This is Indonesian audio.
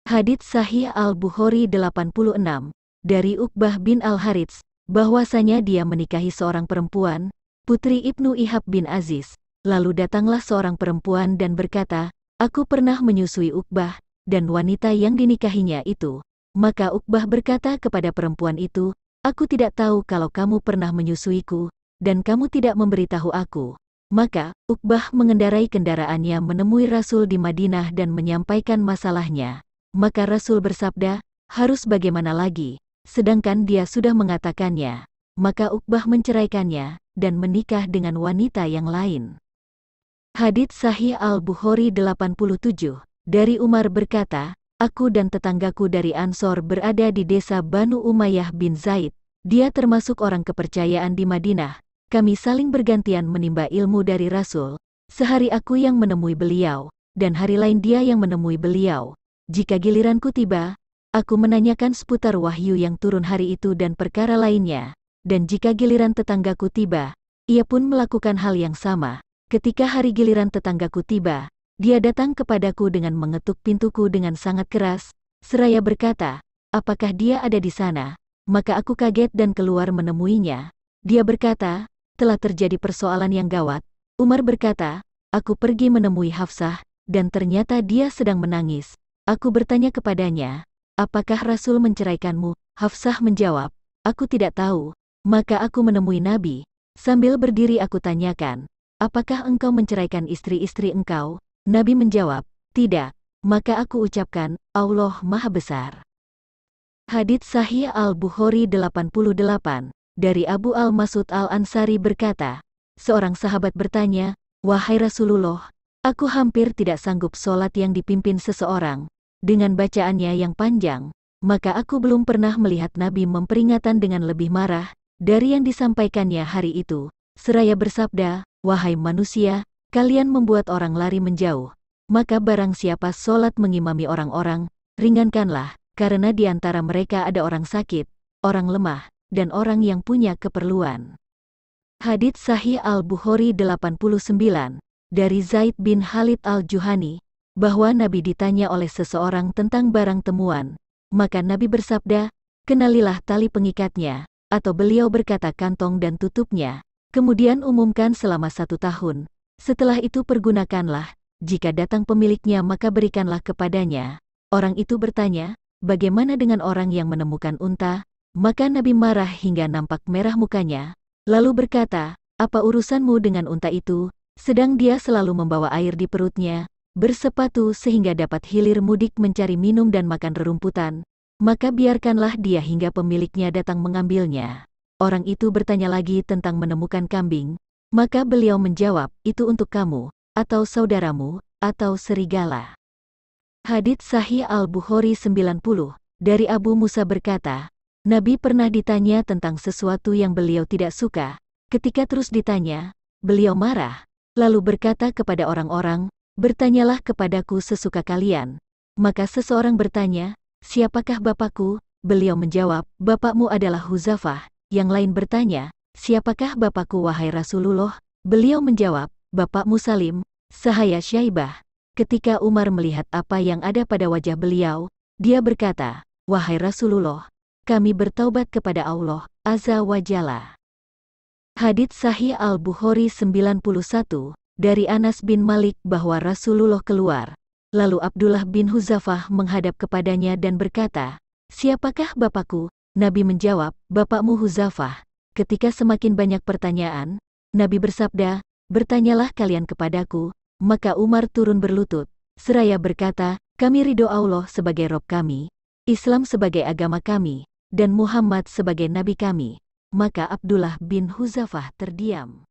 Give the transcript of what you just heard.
Hadits Sahih Al-Bukhari 86, dari Uqbah bin Al-Harits, bahwasanya dia menikahi seorang perempuan, putri Ibnu Ihab bin Aziz. Lalu datanglah seorang perempuan dan berkata, "Aku pernah menyusui Uqbah, dan wanita yang dinikahinya itu." Maka Uqbah berkata kepada perempuan itu, "Aku tidak tahu kalau kamu pernah menyusuiku, dan kamu tidak memberitahu aku." Maka, Uqbah mengendarai kendaraannya menemui Rasul di Madinah dan menyampaikan masalahnya. Maka Rasul bersabda, "Harus bagaimana lagi, sedangkan dia sudah mengatakannya." Maka Uqbah menceraikannya, dan menikah dengan wanita yang lain. Hadits Sahih Al-Bukhari 87, dari Umar berkata, "Aku dan tetanggaku dari Ansor berada di desa Banu Umayyah bin Zaid. Dia termasuk orang kepercayaan di Madinah. Kami saling bergantian menimba ilmu dari Rasul. Sehari aku yang menemui beliau, dan hari lain dia yang menemui beliau. Jika giliranku tiba, aku menanyakan seputar wahyu yang turun hari itu dan perkara lainnya. Dan jika giliran tetanggaku tiba, ia pun melakukan hal yang sama. Ketika hari giliran tetanggaku tiba, dia datang kepadaku dengan mengetuk pintuku dengan sangat keras, seraya berkata, 'Apakah dia ada di sana?' Maka aku kaget dan keluar menemuinya. Dia berkata, 'Telah terjadi persoalan yang gawat.' Umar berkata, 'Aku pergi menemui Hafsah, dan ternyata dia sedang menangis. Aku bertanya kepadanya, 'Apakah Rasul menceraikanmu?' Hafsah menjawab, 'Aku tidak tahu.' Maka aku menemui Nabi. Sambil berdiri aku tanyakan, 'Apakah engkau menceraikan istri-istri engkau?' Nabi menjawab, 'Tidak.' Maka aku ucapkan, 'Allah Maha Besar.'" Hadits Sahih Al-Bukhari 88, dari Abu Al-Mas'ud Al-Ansari berkata, seorang sahabat bertanya, "Wahai Rasulullah, aku hampir tidak sanggup sholat yang dipimpin seseorang dengan bacaannya yang panjang." Maka aku belum pernah melihat Nabi memperingatkan dengan lebih marah dari yang disampaikannya hari itu. Seraya bersabda, "Wahai manusia, kalian membuat orang lari menjauh. Maka barang siapa sholat mengimami orang-orang, ringankanlah, karena di antara mereka ada orang sakit, orang lemah, dan orang yang punya keperluan." Hadits Sahih Al-Bukhari 89, dari Zaid bin Khalid Al-Juhani, bahwa Nabi ditanya oleh seseorang tentang barang temuan. Maka Nabi bersabda, "Kenalilah tali pengikatnya," atau beliau berkata kantong dan tutupnya. Kemudian umumkan selama 1 tahun. Setelah itu pergunakanlah. Jika datang pemiliknya maka berikanlah kepadanya. Orang itu bertanya, "Bagaimana dengan orang yang menemukan unta?" Maka Nabi marah hingga nampak merah mukanya. Lalu berkata, "Apa urusanmu dengan unta itu? Sedang dia selalu membawa air di perutnya, bersepatu sehingga dapat hilir mudik mencari minum dan makan rerumputan. Maka biarkanlah dia hingga pemiliknya datang mengambilnya." Orang itu bertanya lagi tentang menemukan kambing. Maka beliau menjawab, "Itu untuk kamu, atau saudaramu, atau serigala." Hadits Sahih Al-Bukhari 90, dari Abu Musa berkata, Nabi pernah ditanya tentang sesuatu yang beliau tidak suka. Ketika terus ditanya, beliau marah, lalu berkata kepada orang-orang, "Bertanyalah kepadaku sesuka kalian." Maka seseorang bertanya, "Siapakah bapakku?" Beliau menjawab, "Bapakmu adalah Huzafah." Yang lain bertanya, "Siapakah bapakku wahai Rasulullah?" Beliau menjawab, "Bapakmu Salim, sahaya Syaibah." Ketika Umar melihat apa yang ada pada wajah beliau, dia berkata, "Wahai Rasulullah, kami bertaubat kepada Allah Azza wa Jalla." Hadits Sahih Al-Bukhari 91, dari Anas bin Malik bahwa Rasulullah keluar. Lalu Abdullah bin Huzafah menghadap kepadanya dan berkata, "Siapakah bapakku?" Nabi menjawab, "Bapakmu Huzafah." Ketika semakin banyak pertanyaan, Nabi bersabda, "Bertanyalah kalian kepadaku." Maka Umar turun berlutut, seraya berkata, "Kami ridho Allah sebagai Rob kami, Islam sebagai agama kami, dan Muhammad sebagai Nabi kami." Maka Abdullah bin Huzafah terdiam.